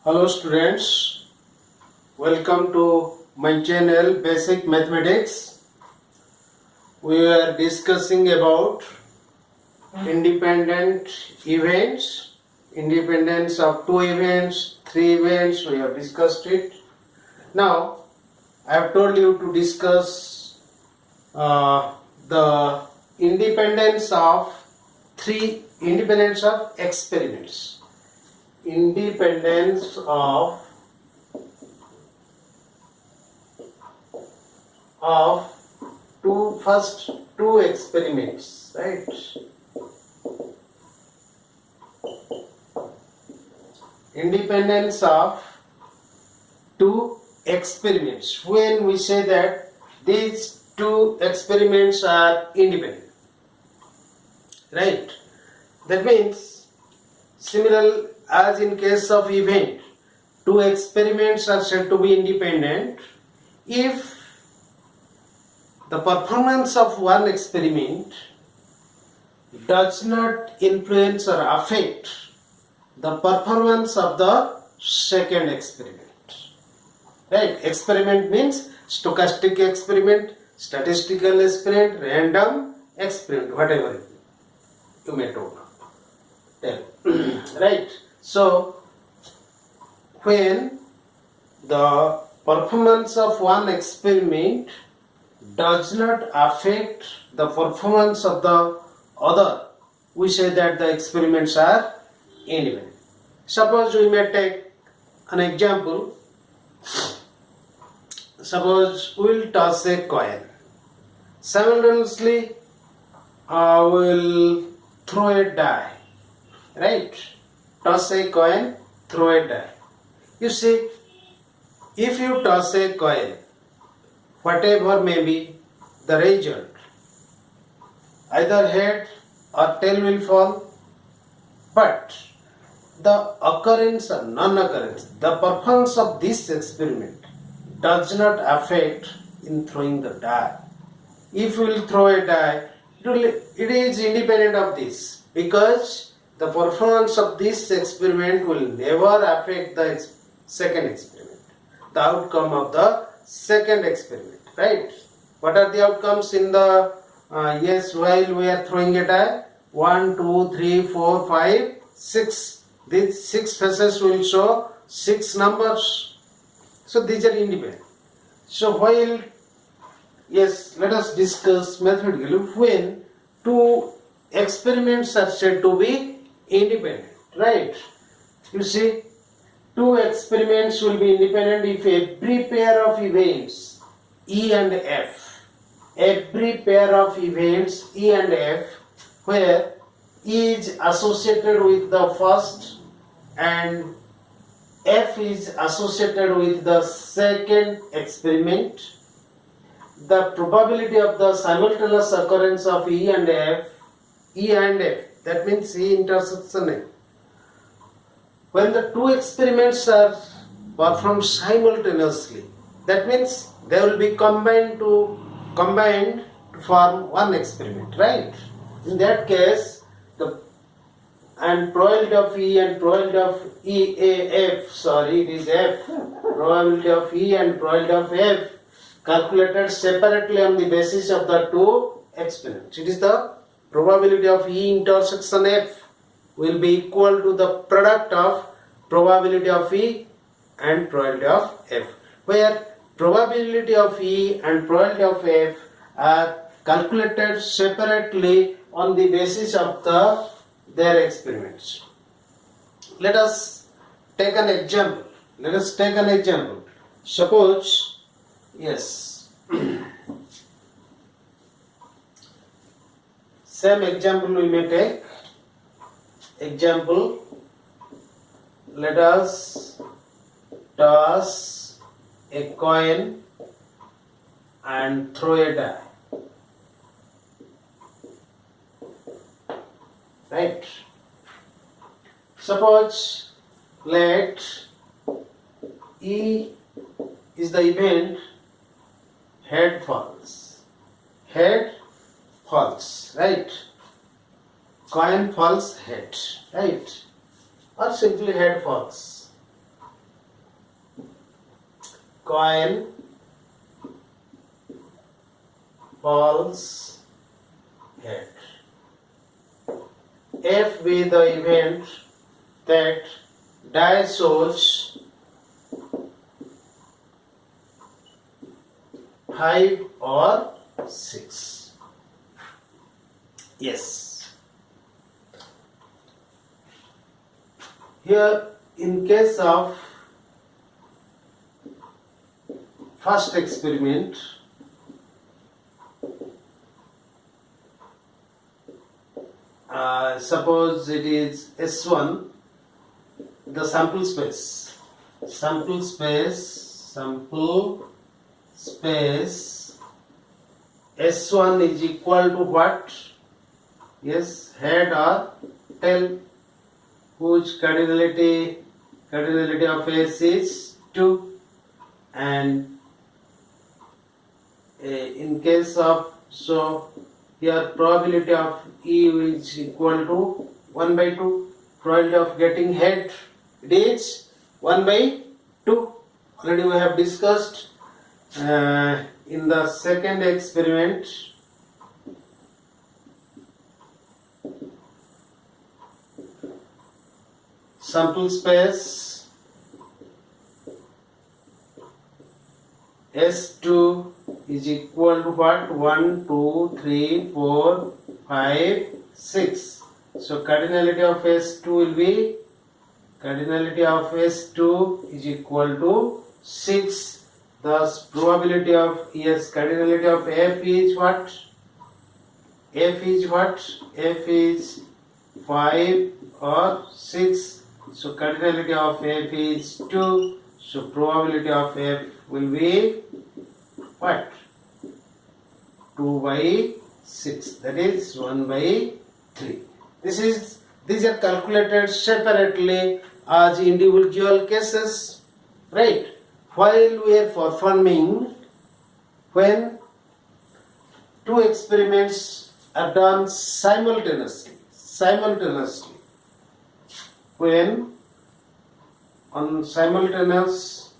Hello students, welcome to my channel Basic Mathematics. We are discussing about independent events, independence of two events, three events, we have discussed it. Now, I have told you to discuss the independence of experiments. Independence of two experiments, right? Independence of two experiments. When we say that these two experiments are independent, right? That means similar as in case of event, two experiments are said to be independent if the performance of one experiment does not influence or affect the performance of the second experiment. Right? Experiment means stochastic experiment, statistical experiment, random experiment, whatever you may tell. Right? So, when the performance of one experiment does not affect the performance of the other, we say that the experiments are independent. Suppose we may take an example. Suppose we will toss a coin. Simultaneously, we will throw a die. Right? Toss a coin, throw a die. You see, if you toss a coin, whatever may be the result, either head or tail will fall, but the occurrence or non-occurrence, the performance of this experiment does not affect in throwing the die. If you will throw a die, it is independent of this, because the performance of this experiment will never affect the second experiment, the outcome of the second experiment, right? What are the outcomes in the while we are throwing a die? 1, 2, 3, 4, 5, 6. These 6 faces will show 6 numbers. So these are independent. So while, let us discuss mathematically when two experiments are said to be independent, right? You see, two experiments will be independent if every pair of events E and F, every pair of events E and F, where E is associated with the first and F is associated with the second experiment, the probability of the simultaneous occurrence of E and F, that means E intersection F. When the two experiments are performed simultaneously, that means they will be combined to form one experiment, right? In that case, the probability of E and probability of probability of E and probability of F calculated separately on the basis of the two experiments. It is the probability of E intersection F will be equal to the product of probability of E and probability of F, where probability of E and probability of F are calculated separately on the basis of their experiments. Let us take an example. Suppose, same example we may take. Example, let us toss a coin and throw a die. Right? Suppose let E is the event, head falls, right? Coin falls head, right? Or simply head falls. coin falls head. F be the event that die shows 5 or 6. Yes. Here in case of first experiment, suppose it is S1, the sample space S1 is equal to what? Yes, head or tail, whose cardinality of S is 2, and in case of, so here probability of E is equal to 1 by 2. Probability of getting head, it is 1 by 2. Already we have discussed in the second experiment. Sample space S2 is equal to what? 1, 2, 3, 4, 5, 6. So cardinality of S2 will be, cardinality of S2 is equal to 6. Thus probability of, yes, cardinality of F is what? F is what? F is 5 or 6. So cardinality of F is 2. So probability of F will be what? 2 by 6. That is 1 by 3. These are calculated separately as individual cases, right? While we are performing, when two experiments are done simultaneously, when on simultaneous,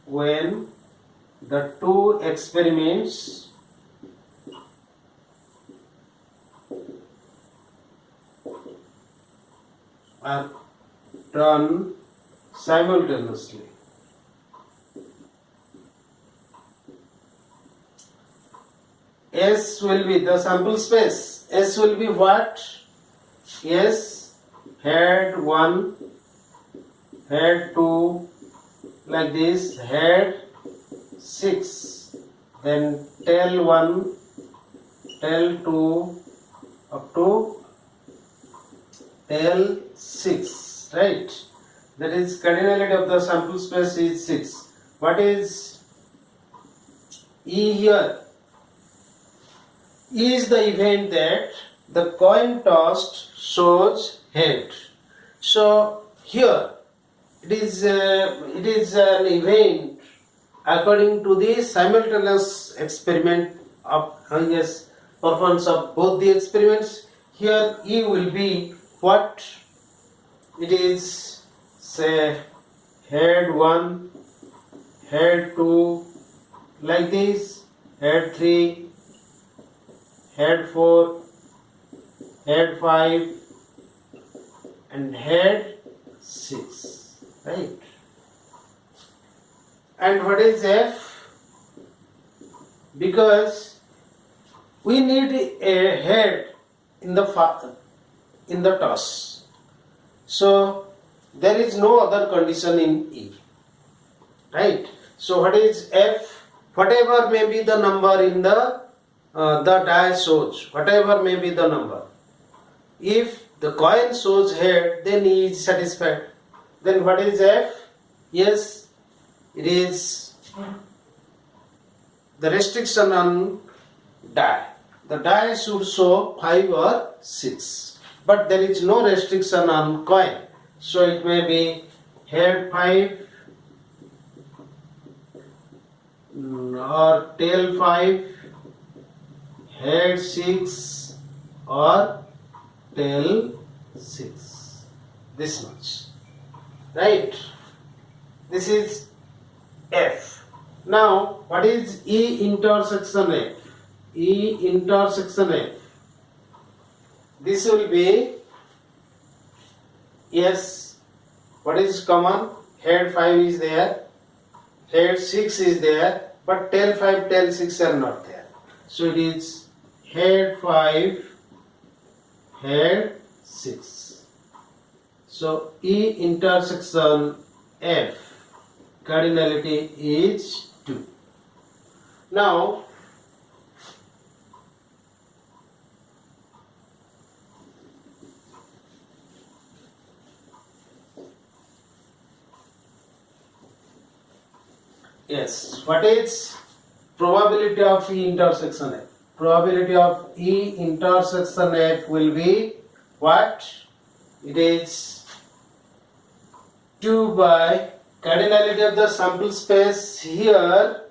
when the two experiments are done simultaneously, S will be the sample space. S will be what? Yes, head 1, head 2, like this, head 6, then tail 1, tail 2, up to tail 6, right? That is cardinality of the sample space is 6. What is E here? E is the event that the coin tossed shows head. So here it is an event according to the simultaneous experiment of performance of both the experiments. Here E will be what? It is, say, head 1, head 2, like this, head 3, head 4, head 5, and head 6, right? And what is F? Because we need a head in the toss, so there is no other condition in E, right? So what is F? Whatever may be the number in the die shows, whatever may be the number. If the coin shows head, then E is satisfied. Then what is F? Yes, it is the restriction on die. The die should show 5 or 6, but there is no restriction on coin. So it may be head 5 or tail 5, head 6 or tail 6. This much, right? This is F. Now, what is E intersection F? E intersection F. This will be, yes, what is common? Head 5 is there, head 6 is there, but tail 5, tail 6 are not there. So it is head 5, head 6. So E intersection F, cardinality is 2. Now, yes, what is probability of E intersection F? Probability of E intersection F will be what? It is 2 by cardinality of the sample space here.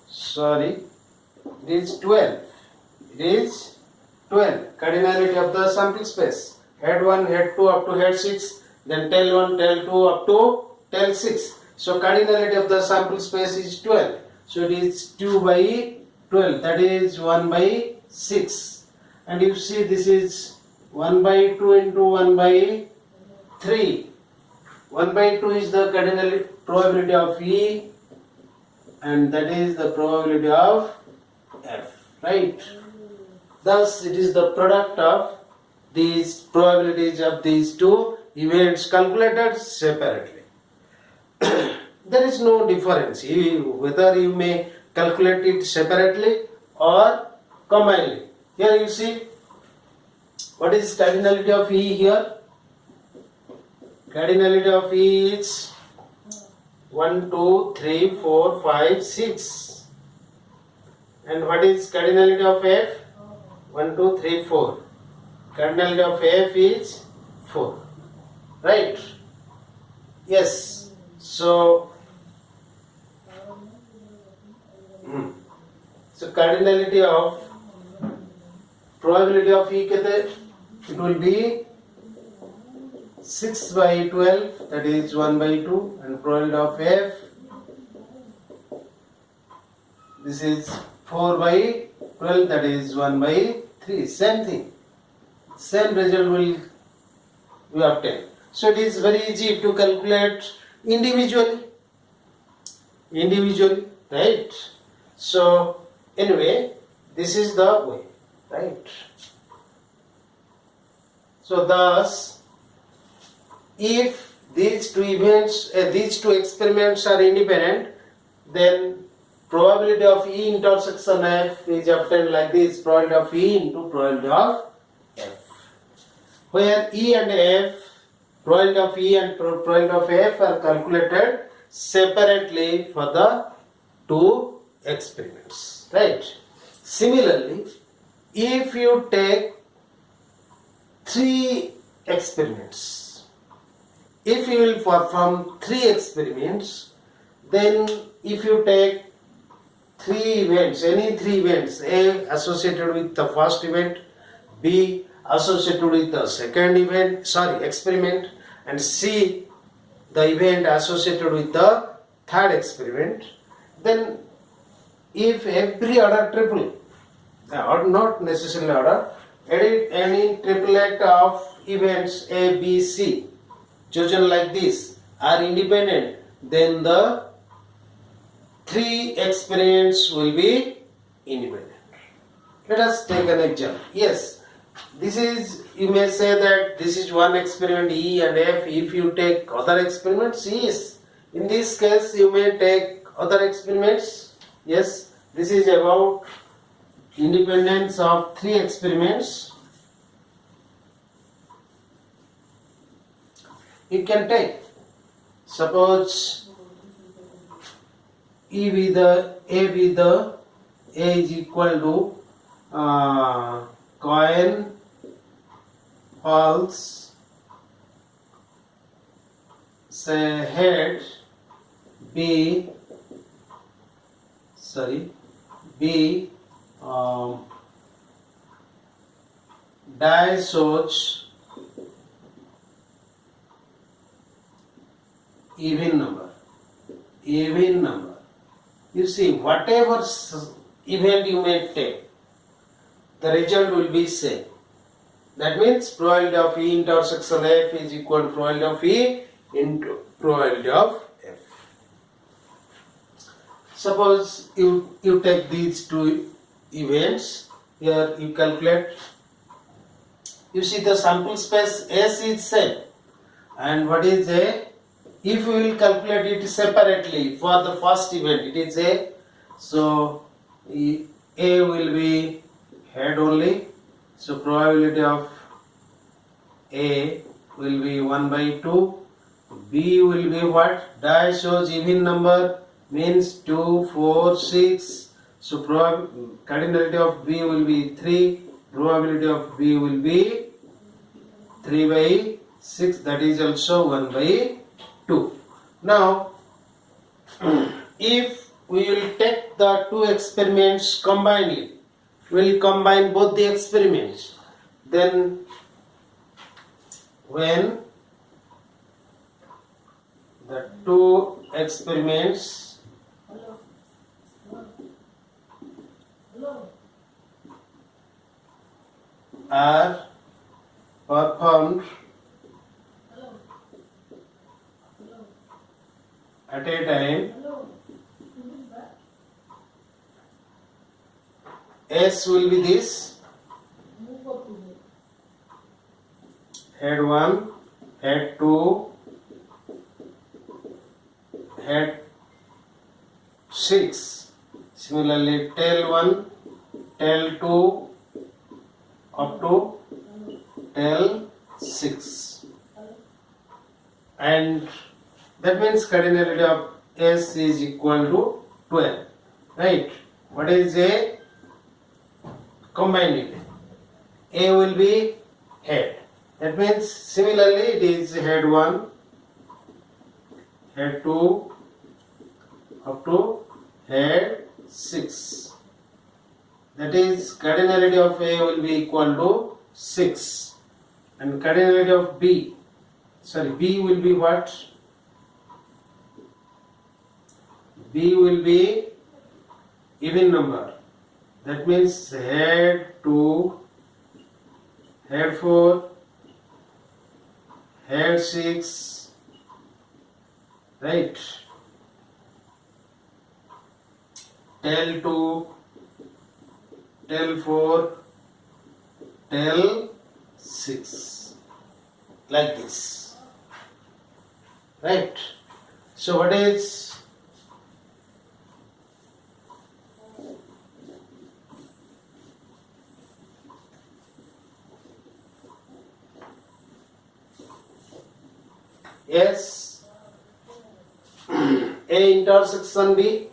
Sorry, it is 12. It is 12. Cardinality of the sample space. Head 1, head 2 up to head 6, then tail 1, tail 2 up to tail 6. So cardinality of the sample space is 12. So it is 2 by 12. That is 1 by 6. And you see this is 1 by 2 into 1 by 3. 1 by 2 is the cardinality probability of E, and that is the probability of F, right? Thus, it is the product of these probabilities of these two events calculated separately. There is no difference whether you may calculate it separately or combinedly. Here you see what is cardinality of E here. Cardinality of E is 1, 2, 3, 4, 5, 6. And what is cardinality of F? 1, 2, 3, 4. Cardinality of F is 4. Right? Yes. So cardinality of probability of E it will be 6 by 12, that is 1 by 2, and probability of F, this is 4 by 12, that is 1 by 3. Same thing, same result will be obtained. So it is very easy to calculate individually, right? So anyway, this is the way, right? So thus, if these two events, these two experiments are independent, then probability of E intersection F is obtained like this: probability of E into probability of F, where E and F, probability of E and probability of F are calculated separately for the two experiments, right? Similarly, if you take 3 experiments, if you will perform 3 experiments, then if you take 3 events, any 3 events, A associated with the first event, B associated with the second experiment, and C the event associated with the third experiment, then if every order triple, or not necessarily order, any triplet of events A, B, C chosen like this are independent, then the 3 experiments will be independent. Let us take an example. Yes, this is, you may say that this is one experiment E and F. If you take other experiments, yes, in this case you may take other experiments. Yes, this is about independence of 3 experiments. You can take, suppose A is equal to coin falls, say head, B die shows even number. Even number. You see, whatever event you may take, the result will be same. That means probability of E intersection F is equal to probability of E into probability of F. Suppose you take these two events, here you calculate, you see the sample space S is same, and what is A? If we will calculate it separately for the first event, it is A, so A will be head only, so probability of A will be 1 by 2, B will be what? Die shows even number, means 2, 4, 6, so cardinality of B will be 3, probability of B will be 3 by 6, that is also 1 by 2. Now, if we will take the two experiments combinedly, we will combine both the experiments, then when the two experiments are performed at a time, S will be this, head 1, head 2, head 6. Similarly, tail 1, tail 2, up to tail 6. And that means cardinality of S is equal to 12. Right? What is A? Combine it. A will be head. That means similarly it is head 1, head 2, up to head 6. That is cardinality of A will be equal to 6. And cardinality of B will be what? B will be even number. That means head 2, head 4, head 6, right? Tail 2, tail 4, tail 6. Like this. Right? So what is S A intersection B,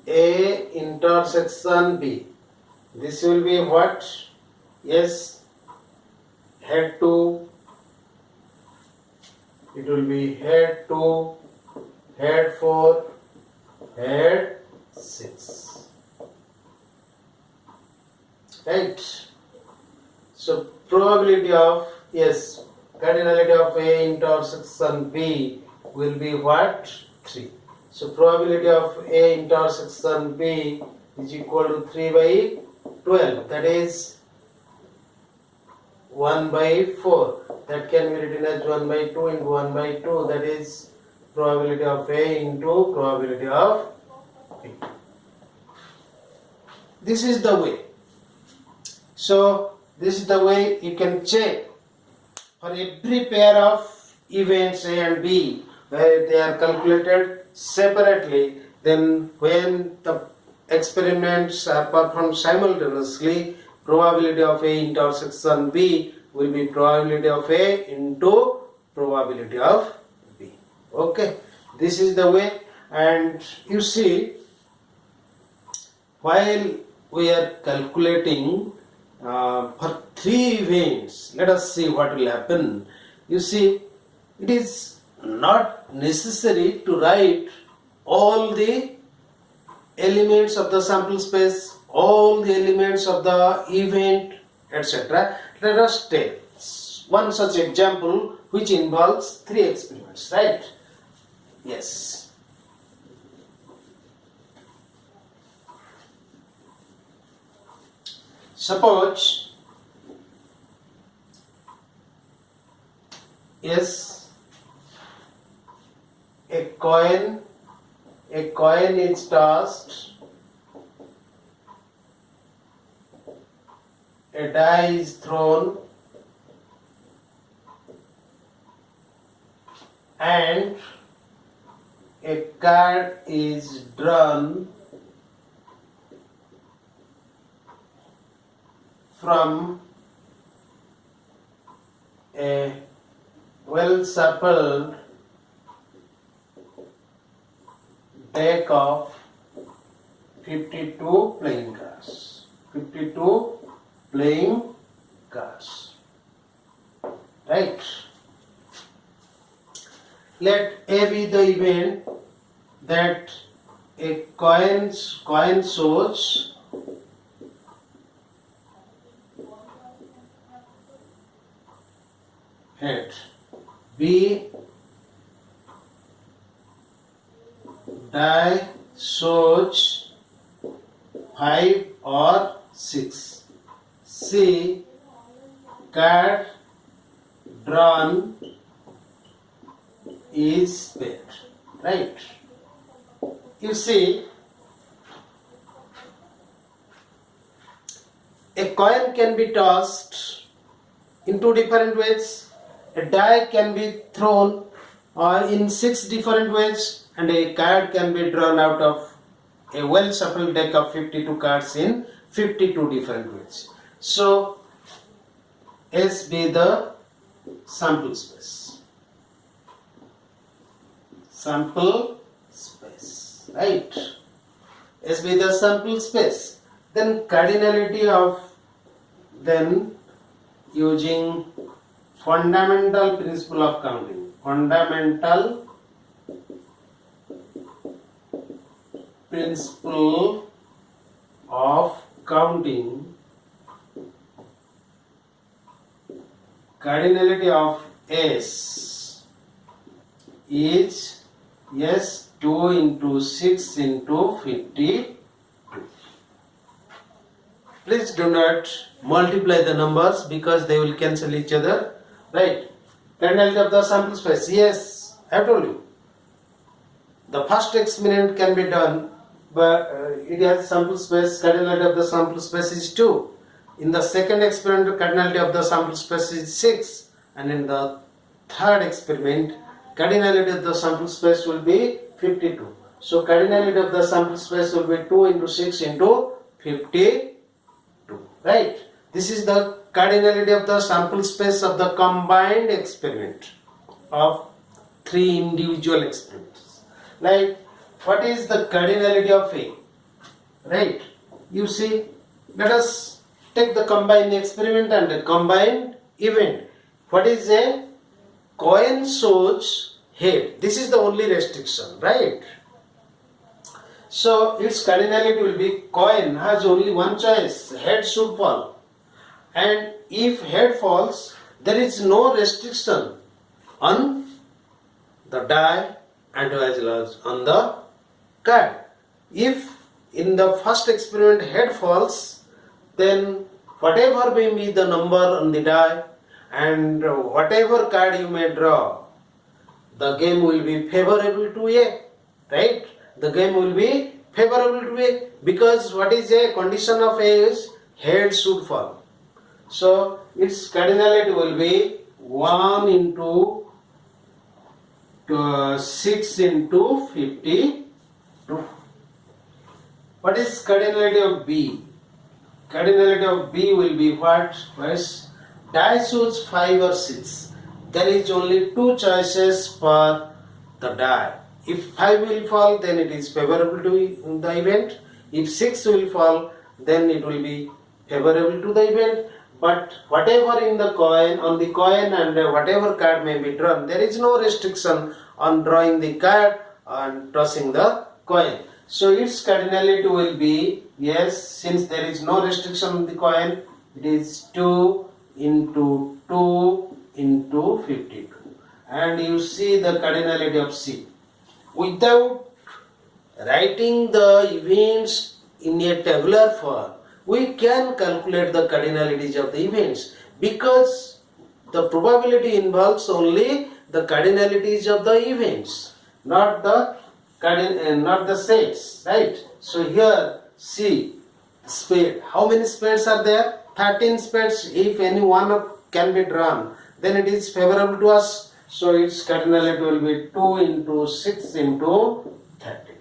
A intersection B. This will be what? S head 2, it will be head 2, head 4, head 6. Right? So probability of cardinality of A intersection B will be what? 3. So probability of A intersection B is equal to 3 by 12. That is 1 by 4. That can be written as 1 by 2 into 1 by 2. That is probability of A into probability of B. This is the way. So this is the way you can check for every pair of events A and B, where they are calculated separately, then when the experiments are performed simultaneously, probability of A intersection B will be probability of A into probability of B. Okay, this is the way. And you see, while we are calculating for 3 events, let us see what will happen. You see, it is not necessary to write all the elements of the sample space, all the elements of the event, etc. Let us take one such example which involves 3 experiments, right? Yes. Suppose yes, a coin is tossed, a die is thrown, and a card is drawn from a well shuffled deck of 52 playing cards. 52 playing cards. Right? Let A be the event that a coin shows head. B, die shows 5 or 6. C, card drawn is spade. Right? You see, a coin can be tossed in 2 different ways. A die can be thrown in 6 different ways, and a card can be drawn out of a well shuffled deck of 52 cards in 52 different ways. So, S be the sample space. Sample space, right? S be the sample space. Then cardinality of then using fundamental principle of counting. Fundamental principle of counting. Cardinality of S is yes 2 into 6 into 52. Please do not multiply the numbers because they will cancel each other. Right? Cardinality of the sample space. Yes, I have told you. The first experiment can be done, but it has sample space. Cardinality of the sample space is 2. In the second experiment, cardinality of the sample space is 6. And in the third experiment, cardinality of the sample space will be 52. So cardinality of the sample space will be 2 into 6 into 52. Right? This is the cardinality of the sample space of the combined experiment of 3 individual experiments. Like, what is the cardinality of A? Right? You see, let us take the combined experiment and the combined event. What is a coin shows head? This is the only restriction, right? So its cardinality will be coin has only one choice, head should fall. And if head falls, there is no restriction on the die and as well as on the card. If in the first experiment head falls, then whatever may be the number on the die and whatever card you may draw, the game will be favorable to A, right? The game will be favorable to A because what is a condition of A is head should fall. So its cardinality will be 1 into 6 into 52. What is cardinality of B? Cardinality of B will be what? First, die shows 5 or 6. There is only 2 choices for the die. If 5 will fall, then it is favorable to the event. If 6 will fall, then it will be favorable to the event. But whatever in the coin, on the coin and whatever card may be drawn, there is no restriction on drawing the card and tossing the coin. So its cardinality will be, yes, since there is no restriction on the coin, it is 2 into 2 into 52. And you see the cardinality of C. Without writing the events in a tabular form, we can calculate the cardinalities of the events, because the probability involves only the cardinalities of the events, not the sets, right? So here see spade. How many spades are there? 13 spades. If any one can be drawn, then it is favorable to us. So its cardinality will be 2 into 6 into 13.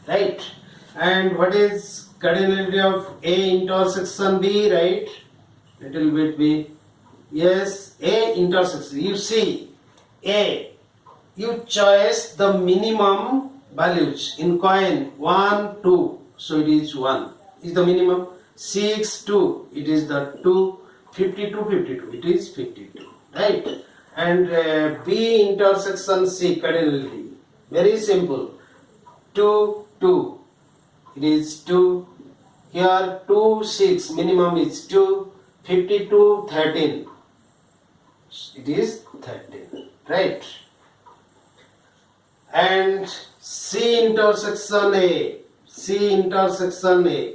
Right? And what is cardinality of A intersection B? Right? Little bit B. Yes, A intersection. You see, A. You choose the minimum values in coin 1, 2. So it is 1 is the minimum. 6, 2. It is the 2. 52, 52. It is 52. Right? And B intersection C cardinality. Very simple. 2, 2. It is 2. Here 2, 6. Minimum is 2. 52, 13. It is 13. Right? And C intersection A. C intersection A.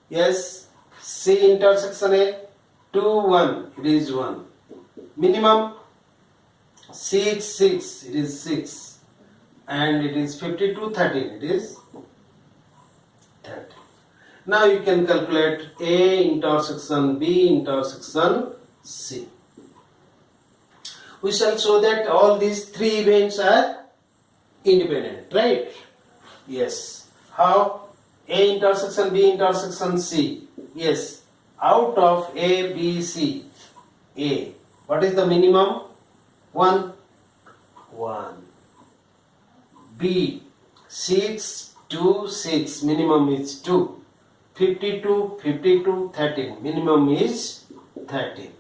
Yes. C intersection A. 2, 1. It is 1. Minimum 6, 6. It is 6. And it is 52, 13. It is 13. Now you can calculate A intersection B intersection C. We shall show that all these three events are independent, right? Yes. How? A intersection B intersection C. Yes. Out of A, B, C. A. What is the minimum? 1. 1. B. 6, 2, 6. Minimum is 2. 52, 52, 13. Minimum is 13.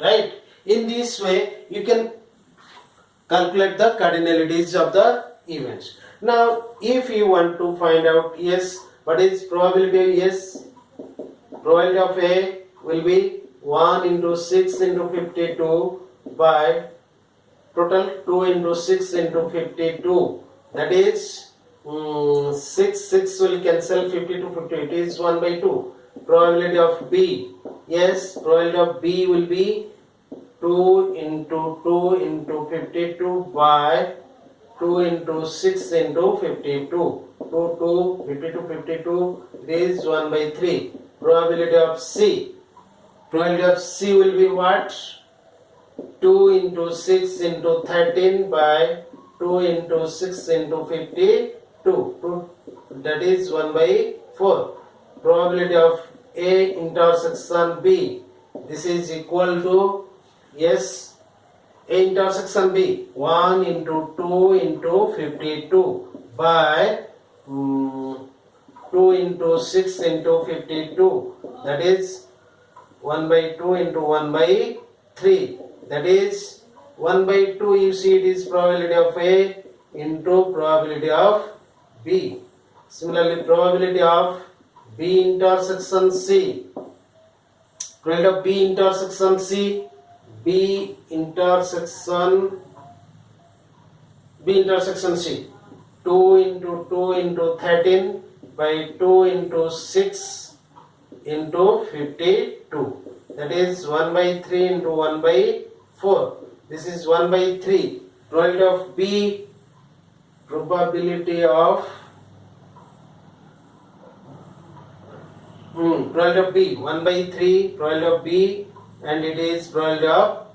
Right? In this way, you can calculate the cardinalities of the events. Now, if you want to find out, yes, what is probability? Yes, probability of A will be 1 into 6 into 52 by total 2 into 6 into 52. That is 6 will cancel 52, 50. It is 1 by 2. Probability of B. Yes, probability of B will be 2 into 2 into 52 by 2 into 6 into 52. 2, 52, 52. It is 1 by 3. Probability of C. Probability of C will be what? 2 into 6 into 13 by 2 into 6 into 52. That is 1 by 4. Probability of A intersection B. This is equal to, yes, A intersection B. 1 into 2 into 52 by 2 into 6 into 52. That is 1 by 2 into 1 by 3. That is 1 by 2. You see, it is probability of A into probability of B. Similarly, probability of B intersection C. Probability of B intersection C. B intersection C. 2 into 2 into 13 by 2 into 6 into 52. That is 1 by 3 into 1 by 4. This is 1 by 3. Probability of B. Probability of probability of B. 1 by 3. Probability of B. And it is probability of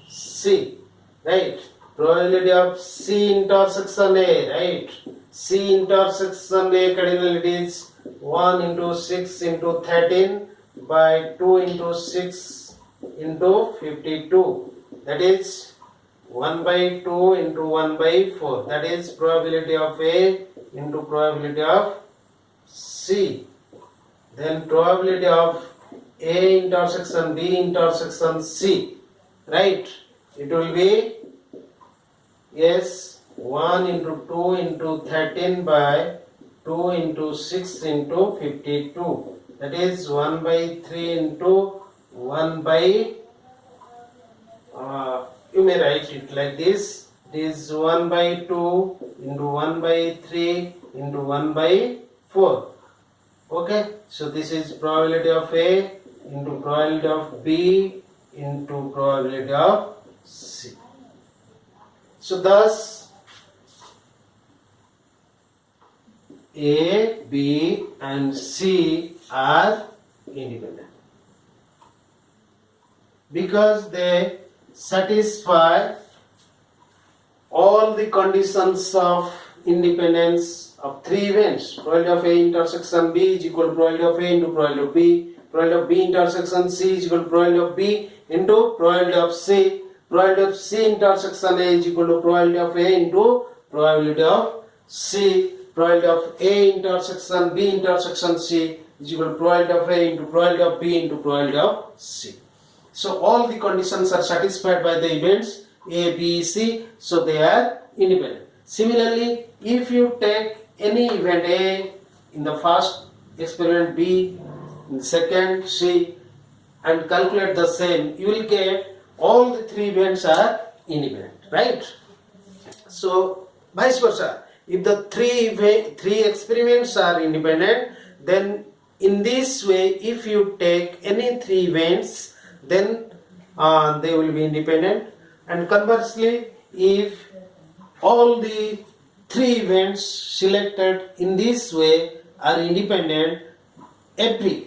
C. Right. Probability of C intersection A. Right. C intersection A cardinality is 1 into 6 into 13 by 2 into 6 into 52. That is 1 by 2 into 1 by 4. That is probability of A into probability of C. Then probability of A intersection B intersection C. Right. It will be, yes, 1 into 2 into 13 by 2 into 6 into 52. that is 1 by 3 into 1 by you may write it like this. It is 1 by 2 into 1 by 3 into 1 by 4. Okay, so this is probability of A into probability of B into probability of C. So thus A, B and C are independent because they satisfy all the conditions of independence of three events. Probability of A intersection B is equal to probability of A into probability of B. Probability of B intersection C is equal to probability of B into probability of C. Probability of C intersection A is equal to probability of A into probability of C. Probability of A intersection B intersection C is equal to probability of A into probability of B into probability of C. So all the conditions are satisfied by the events A, B, C, so they are independent. Similarly, if you take any event A in the first experiment, B in the second, C, and calculate the same, you will get all the three events are independent, right? So vice versa, if the three experiments are independent, then in this way, if you take any three events, then they will be independent. And conversely, if all the three events selected in this way are independent, every